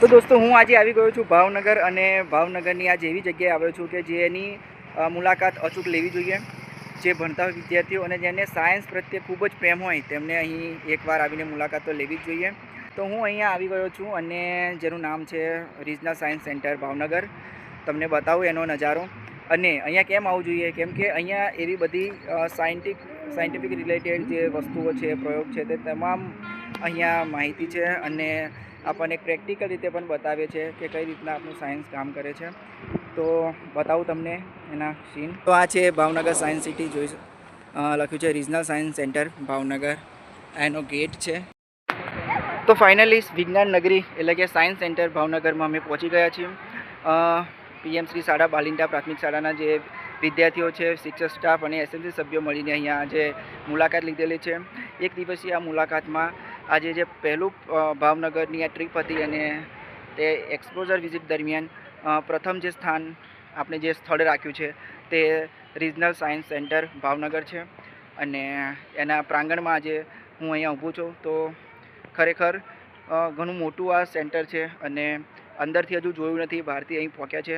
તો દોસ્તો હું આજે આવી ગયો છું ભાવનગર અને ભાવનગરની આજે એવી જગ્યાએ આવ્યો છું કે જેની મુલાકાત અચૂક લેવી જોઈએ। જે ભણતા હોય વિદ્યાર્થીઓ અને જેને સાયન્સ પ્રત્યે ખૂબ જ પ્રેમ હોય તેમને અહીં એકવાર આવીને મુલાકાત તો લેવી જ જોઈએ। તો હું અહીંયા આવી ગયો છું અને જેનું નામ છે રિજનલ સાયન્સ સેન્ટર ભાવનગર। તમને બતાવું એનો નજારો અને અહીંયા કેમ આવવું જોઈએ, કેમ કે અહીંયા એવી બધી સાયન્ટિફિક રિલેટેડ જે વસ્તુઓ છે, પ્રયોગ છે, તે તમામ અહીંયા માહિતી છે અને આપણને પ્રેક્ટિકલ રીતે પણ બતાવે છે કે કઈ રીતના આપણું સાયન્સ કામ કરે છે। તો બતાવું તમને એના સીન। તો આ છે ભાવનગર સાયન્સ સિટી, જોઈ લખ્યું છે રિજનલ સાયન્સ સેન્ટર ભાવનગર, એનો ગેટ છે। તો ફાઇનલી વિજ્ઞાન નગરી એટલે કે સાયન્સ સેન્ટર ભાવનગરમાં અમે પહોંચી ગયા છીએ। PM શ્રી શાળા બાલિંટા પ્રાથમિક શાળાના જે વિદ્યાર્થીઓ છે, શિક્ષક સ્ટાફ અને એસએમસી સભ્યો મળીને અહીંયા આજે મુલાકાત લીધેલી છે। એક દિવસીય આ મુલાકાતમાં આજે જે પહેલું ભાવનગરની આ ટ્રીપ હતી અને તે એક્સપોઝર વિઝિટ દરમિયાન પ્રથમ જે સ્થાન આપણે જે સ્થળ રાખ્યું છે તે રિજનલ સાયન્સ સેન્ટર ભાવનગર છે અને એના પ્રાંગણમાં આજે હું અહીંયા ઊભું છું। તો ખરેખર ઘણું મોટું આ સેન્ટર છે અને અંદરથી હજુ જોયું નથી, બહારથી અહીં પહોંચ્યા છે।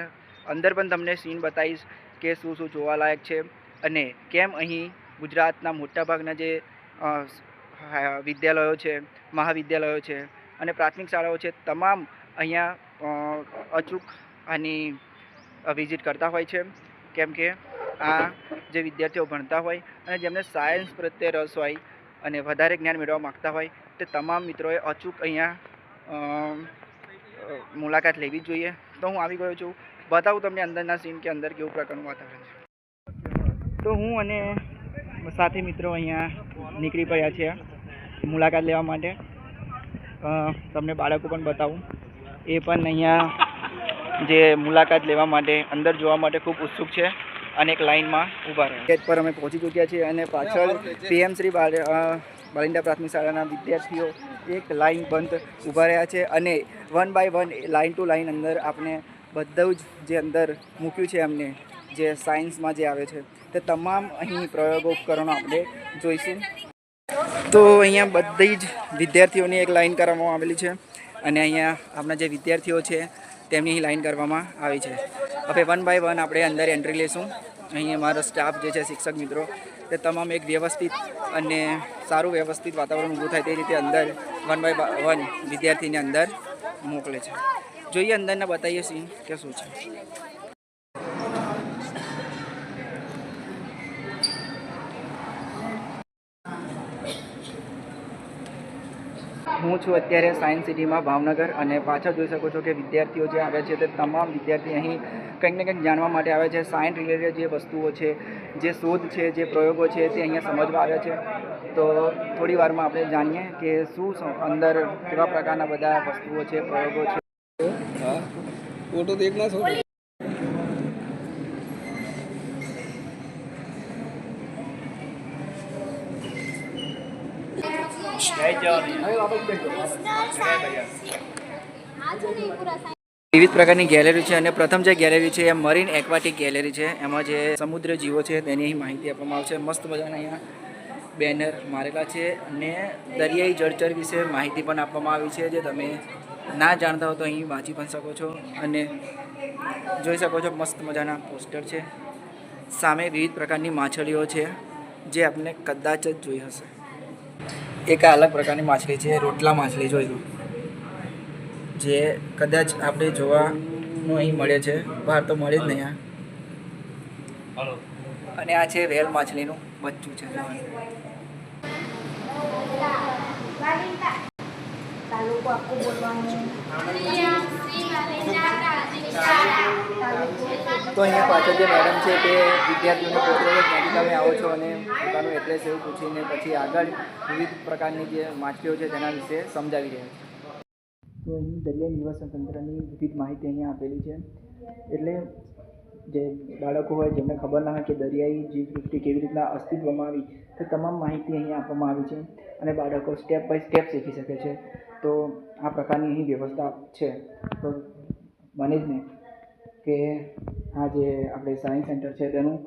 અંદર પણ તમને સીન બતાવીશ કે શું શું જોવાલાયક છે અને કેમ અહીં ગુજરાતના મોટાભાગના જે વિદ્યાલયો છે, મહાવિદ્યાલયો છે અને પ્રાથમિક શાળાઓ છે, તમામ અહીંયા અચૂક આની વિઝિટ કરતા હોય છે, કેમ કે આ જે વિદ્યાર્થીઓ ભણતા હોય અને જેમને સાયન્સ પ્રત્યે રસ હોય અને વધારે જ્ઞાન મેળવવા માગતા હોય તે તમામ મિત્રોએ અચૂક અહીંયા મુલાકાત લેવી જોઈએ। તો હું આવી ગયો છું, બતાવું તમને અંદરના સીન કે અંદર કેવું પ્રકારનું વાતાવરણ છે। તો હું અને સાથી મિત્રો અહીંયા નીકળી પડ્યા છે મુલાકાત લેવા માટે। તમને બાળકો પણ બતાવું, એ પણ અહીંયા જે મુલાકાત લેવા માટે, અંદર જોવા માટે ખૂબ ઉત્સુક છે અને એક લાઇનમાં ઊભા રહે। ગેટ પર અમે પહોંચી ચૂક્યા છીએ અને પાછળ PM શ્રી બાલિંટા પ્રાથમિક શાળાના વિદ્યાર્થીઓ એક લાઇન બંધ ઊભા રહ્યા છે અને 1 બાય 1 લાઇન ટુ લાઇન અંદર આપણે બધું જ જે અંદર મૂક્યું છે એમને જે સાયન્સમાં જે આવે છે તે તમામ અહીં પ્રયોગો ઉપકરણો આપણે જોઈશું। તો અહીંયા બધી જ વિદ્યાર્થીઓની એક લાઈન કરવામાં આવેલી છે અને અહીંયા આપણા જે વિદ્યાર્થીઓ છે તેમની લાઈન કરવામાં આવી છે। હવે 1 બાય 1 આપણે અંદર એન્ટ્રી લઈશું। અહીં અમારો સ્ટાફ જે છે, શિક્ષક મિત્રો, તે તમામ એક વ્યવસ્થિત અને સારું વ્યવસ્થિત વાતાવરણ ઊભું થાય તે રીતે અંદર 1 બાય 1 વિદ્યાર્થીને અંદર મોકલે છે। જોઈએ અંદરના બતાવીએ સીન કે શું છે। હું છું અત્યારે સાયન્સ સિટીમાં ભાવનગર અને પાછળ જોઈ શકો છો કે વિદ્યાર્થીઓ જે આવે છે તે તમામ વિદ્યાર્થી અહીં કંઈક ને કંઈક જાણવા માટે આવે છે। સાયન્સ રિલેટેડ જે વસ્તુઓ છે, જે શોધ છે, જે પ્રયોગો છે તે અહીંયા સમજવા આવ્યા છે। તો થોડી વારમાં આપણે જાણીએ કે શું અંદર કેવા પ્રકારના બધા વસ્તુઓ છે, પ્રયોગો છે। फोटो देखना छोड़। વિવિધ પ્રકારની ગેલેરી છે અને પ્રથમ જે ગેલેરી છે એ મરીન એક્વાટિક ગેલેરી છે। એમાં જે સમુદ્ર જીવો છે તેની અહીં માહિતી આપવામાં આવશે। મસ્ત મજાના અહીંયા બેનર મારેલા છે અને દરિયાઈ જળચર વિશે માહિતી પણ આપવામાં આવી છે, જે તમે ના જાણતા હો તો અહીં વાંચી પણ શકો છો અને જોઈ શકો છો મસ્ત મજાના પોસ્ટર છે। સામે વિવિધ પ્રકારની માછલીઓ છે જે આપણે કદાચ જ જોઈ હશે। એક અલગ પ્રકારની માછલી છે, રોટલા માછલી, જોઈ લો, જે કદાચ આપણે જોવાનું અહીં મળે છે, બહાર તો મળે જ નહીં આ। અને આ છે વેલ માછલીનું બચ્ચું છે। તો અહીંયા પાછળ જે મેડમ છે તે વિદ્યાર્થીઓને પૂછે છે ક્યાંથી તમે આવો છો અને પોતાનું એડ્રેસ એવું પૂછીને પછી આગળ વિવિધ પ્રકારની જે માછલીઓ છે તેના વિશે સમજાવી રહ્યા છે। તો અહીં દરિયાઈ નિવાસન તંત્રની વિવિધ માહિતી અહીંયા આપેલી છે, એટલે જે બાળકો હોય જેમને ખબર ના હોય કે દરિયાઈ જીવસૃષ્ટિ કેવી રીતના અસ્તિત્વમાં આવી, તે તમામ માહિતી અહીંયા આપવામાં આવી છે અને બાળકો સ્ટેપ બાય સ્ટેપ શીખી શકે છે। તો આ પ્રકારની અહીં વ્યવસ્થા છે। તો બને જ ને કે આ જે આપણે સાયન્સ સેન્ટર છે તેનું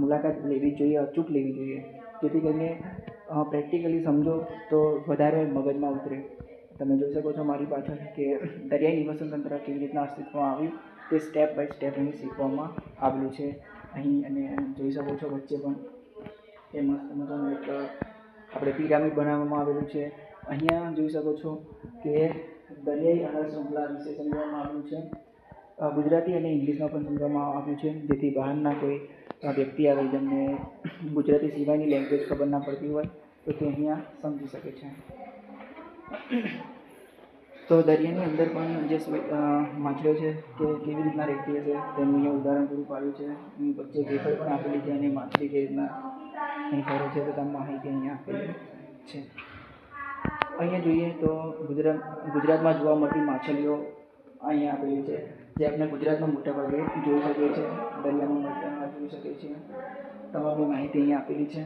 મુલાકાત લેવી જોઈએ, અચૂક લેવી જોઈએ, જેથી કરીને પ્રેક્ટિકલી સમજો તો વધારે મગજમાં ઉતરે। તમે જોઈ શકો છો મારી પાછળ કે દરિયાઈ નિવસન તંત્ર કેવી રીતના અસ્તિત્વમાં આવ્યું તે સ્ટેપ બાય સ્ટેપ અહીં શીખવામાં આવેલું છે અહીં. અને જોઈ શકો છો વચ્ચે પણ એ મસ્ત મજાનું એક આપણે પિરામિડ બનાવવામાં આવેલું છે. અહીંયા જોઈ શકો છો કે દરિયાઈ આહાર શૃંખલા વિશે સમજાવવામાં આવ્યું છે. ગુજરાતી અને ઇંગ્લિશમાં પણ સમજાવવામાં આવ્યું છે, જેથી બહારના કોઈ વ્યક્તિ આવે જેમને ગુજરાતી સિવાયની લેંગ્વેજ ખબર ના પડતી હોય તો તે અહીંયા સમજી શકે છે. તો દરિયાની અંદર પણ જે માછલીઓ છે તે કેવી રીતના રહેતી હશે તેનું અહીંયા ઉદાહરણ પૂરું પાડ્યું છે. વચ્ચે ગેફર પણ આપેલી છે અને માછલી કેવી રીતના અહીં ફરે છે તો તમે માહિતી અહીંયા આપેલી છે. અહીંયા જોઈએ તો ગુજરાતમાં જોવા મળતી માછલીઓ અહીંયા આપેલી છે, જે આપણે ગુજરાતમાં મોટાભાગે જોઈ શકીએ છીએ, દરિયામાં જોઈ શકીએ છીએ. તમામની માહિતી અહીંયા આપેલી છે.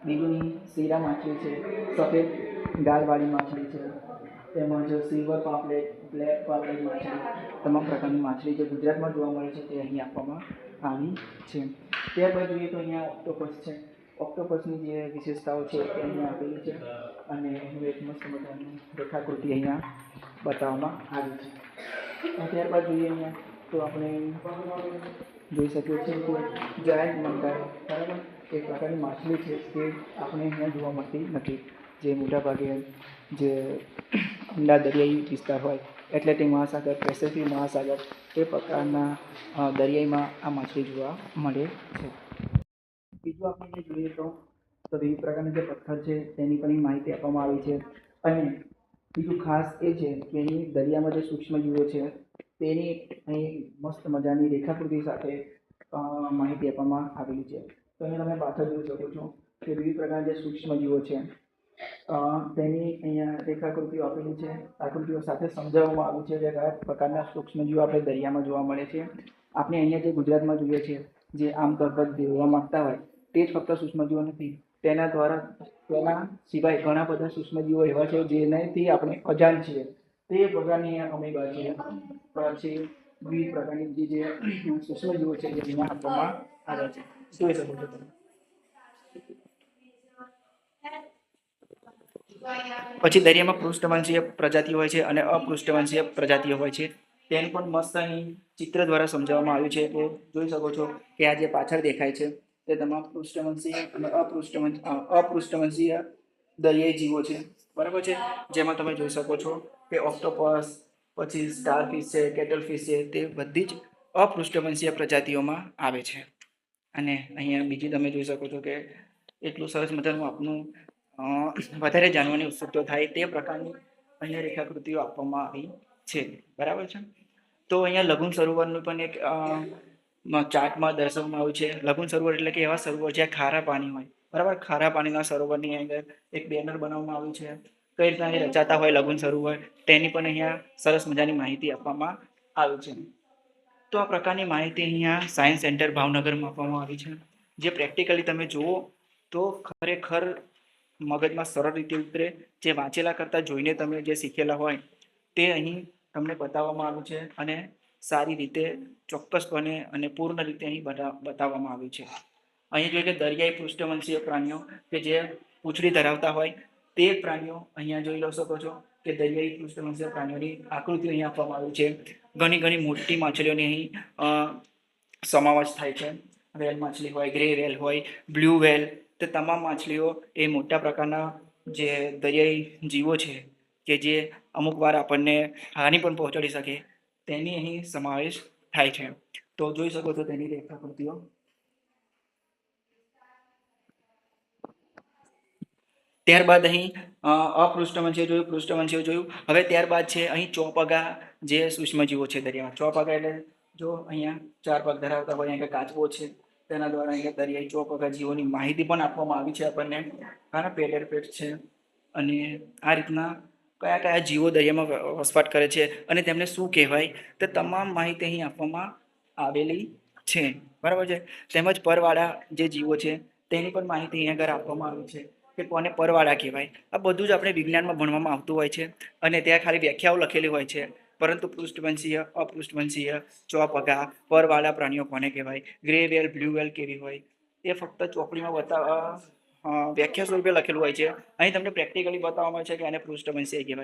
બીજું શીરા માછલી છે, સફેદ ગાલવાળી માછલી છે, તેમજ સિલ્વર પાપલેટ, બ્લેક પાપલેટ માછલી, તમામ પ્રકારની માછલી જે ગુજરાતમાં જોવા મળે છે તે અહીં આપવામાં આવી છે. ત્યારબાદ જોઈએ તો અહીંયા ઓક્ટોપસ છે. ઓક્ટોપસની જે વિશેષતાઓ છે તે અહીંયા આપેલી છે અને એનું એક મસ્ત મજાની રેખાકૃતિ અહીંયા બતાવવામાં આવી છે. ત્યારબાદ જોઈએ અહીંયા તો આપણે જોઈ શકીએ છીએ કે જાયન્ટ મંગાર, બરાબર, એક પ્રકારની માછલી છે તે આપણે અહીંયા જોવા મળતી નથી. જે મોટાભાગે જે ઊંડા દરિયાઈ વિસ્તાર હોય, એટલેટિક મહાસાગર, પેસિફિક મહાસાગર, તે પ્રકારના દરિયાઈમાં આ માછલી જોવા મળે છે. બીજું આપણે જોઈએ તો વિવિધ પ્રકારના જે પથ્થર છે તેની પણ માહિતી આપવામાં આવી છે. અને બીજું ખાસ એ છે કે અહીં દરિયામાં જે સૂક્ષ્મજીવો છે તેની અહીં મસ્ત મજાની રેખાકૃતિ સાથે માહિતી આપવામાં આવેલી છે. તો અહીંયા તમે પાછળ જોઈ શકો છો કે વિવિધ પ્રકારના જે સૂક્ષ્મજીવો છે તેની અહીંયા રેખાકૃતિઓ આપેલી છે. આકૃતિઓ સાથે સમજાવવામાં આવ્યું છે કે કયા પ્રકારના સૂક્ષ્મજીવો આપણે દરિયામાં જોવા મળે છે. આપણે અહીંયા જે ગુજરાતમાં જોઈએ છીએ, જે આમતોર પર જોવા માંગતા હોય તે જ ફક્ત સૂક્ષ્મજીવો નથી, તેના સિવાય ઘણા બધા સૂક્ષ્મજીવો એવા છે જેનાથી આપણે અજાણ છીએ. તે પ્રકારની અમીબા છે, પછી વિવિધ પ્રકારની જે સૂક્ષ્મજીવો છે જે જેમાં આપવામાં આવે છે. જોઈ શકો છો તમે. પછી દરિયામાં પૃષ્ઠવંશીય પ્રજાતિઓ હોય છે અને અપૃષ્ઠવંશીય પ્રજાતિઓ હોય છે. તેનું પણ મસ્ત અહીં ચિત્ર દ્વારા સમજાવવામાં આવ્યું છે. કે જોઈ શકો છો કે આ જે પાછળ દેખાય છે તે તમામ પૃષ્ઠવંશીય અને અપૃષ્ઠવંશીય દરિયાઈ જીવો છે, બરાબર છે. જેમાં તમે જોઈ શકો છો કે ઓક્ટોપસ, પછી સ્ટારફિશ છે, કેટલફિશ છે, તે બધી જ અપૃષ્ઠવંશીય પ્રજાતિઓમાં આવે છે. અને અહીંયા બીજી તમે જોઈ શકો છો કે એટલું સરસ મજાનું આપનું વધારે જાણવાની ઉત્સુકતા થાય તે પ્રકારની અહીંયા રેખાકૃતિઓ આપવામાં આવી છે, બરાબર છે. તો અહીંયા લઘુન સરોવરનું પણ એક ચાર્ટમાં દર્શાવવામાં આવ્યું છે. લઘુન સરોવર એટલે કે એવા સરોવર જ્યાં ખારા પાણી હોય, બરાબર. ખારા પાણીના સરોવરની અંદર એક બેનર બનાવવામાં આવ્યું છે. કઈ રીતના રચાતા હોય લઘુન સરોવર તેની પણ અહીંયા સરસ મજાની માહિતી આપવામાં આવી છે. તો આ પ્રકારની માહિતી અહીંયા સાયન્સ સેન્ટર ભાવનગરમાં આપવામાં આવી છે. જે પ્રેક્ટિકલી તમે જુઓ તો ખરેખર મગજમાં સરળ રીતે ઉતરે. જે વાંચેલા કરતાં જોઈને તમે જે શીખેલા હોય તે અહીં તમને બતાવવામાં આવ્યું છે અને સારી રીતે ચોક્કસપણે અને પૂર્ણ રીતે અહીં બતાવવામાં આવ્યું છે. અહીં જોઈએ કે દરિયાઈ પૃષ્ઠવંશીય પ્રાણીઓ કે જે પૂંછડી ધરાવતા હોય તે પ્રાણીઓ અહીંયા જોઈ શકો છો કે દરિયાઈ પૃષ્ઠવંશીય પ્રાણીઓની આકૃતિ અહીં આપવામાં આવી છે. ઘણી મોટી માછલીઓની અહીં સમાવેશ થાય છે. વેલ માછલી હોય, ગ્રે વેલ હોય, બ્લુ વેલ, તે તમામ માછલીઓ એ મોટા પ્રકારના જે દરિયાઈ જીવો છે કે જે અમુક વાર આપણને હાનિ પણ પહોંચાડી શકે તેની અહીં સમાવેશ થાય છે. તો જોઈ શકો છો તેની રેખાકૃતિઓ. ત્યારબાદ અહીં અપૃષ્ઠવંશીય જોયું, પૃષ્ઠવંશીય જોયું. હવે ત્યારબાદ છે અહીં ચોપગા જે સૂક્ષ્મજીવો છે દરિયામાં. ચોપગા એટલે જો અહીંયા 4 પગ ધરાવતા હોય, અહીંયા કાચબો છે, તેના દ્વારા અહીંયા દરિયાઈ ચોપગા જીવોની માહિતી પણ આપવામાં આવી છે આપણને. ઘણા પેલેરપેટ છે અને આ રીતના કયા જીવો દરિયામાં વસવાટ કરે છે અને તેમને શું કહેવાય તે તમામ માહિતી અહીં આપવામાં આવેલી છે, બરાબર છે. તેમજ પરવાળા જે જીવો છે તેની પણ માહિતી અહીંયા આગળ આપવામાં આવી છે કે કોને પરવાળા કહેવાય. આ બધું જ આપણે વિજ્ઞાનમાં ભણવામાં આવતું હોય છે અને ત્યાં ખાલી વ્યાખ્યાઓ લખેલી હોય છે. પરંતુ પૃષ્ઠવંશીય, અપૃષ્ઠવંશીય, ચોપગા, પરવાળા પ્રાણીઓ કોને કહેવાય, ગ્રે વેલ, બ્લુ વેલ કેવી હોય એ ફક્ત ચોપડીમાં વ્યાખ્યા સ્વરૂપે લખેલું હોય છે. અહીં તમને પ્રેક્ટિકલી બતાવવામાં આવે છે કે આને પૃષ્ઠવંશીય કહેવાય.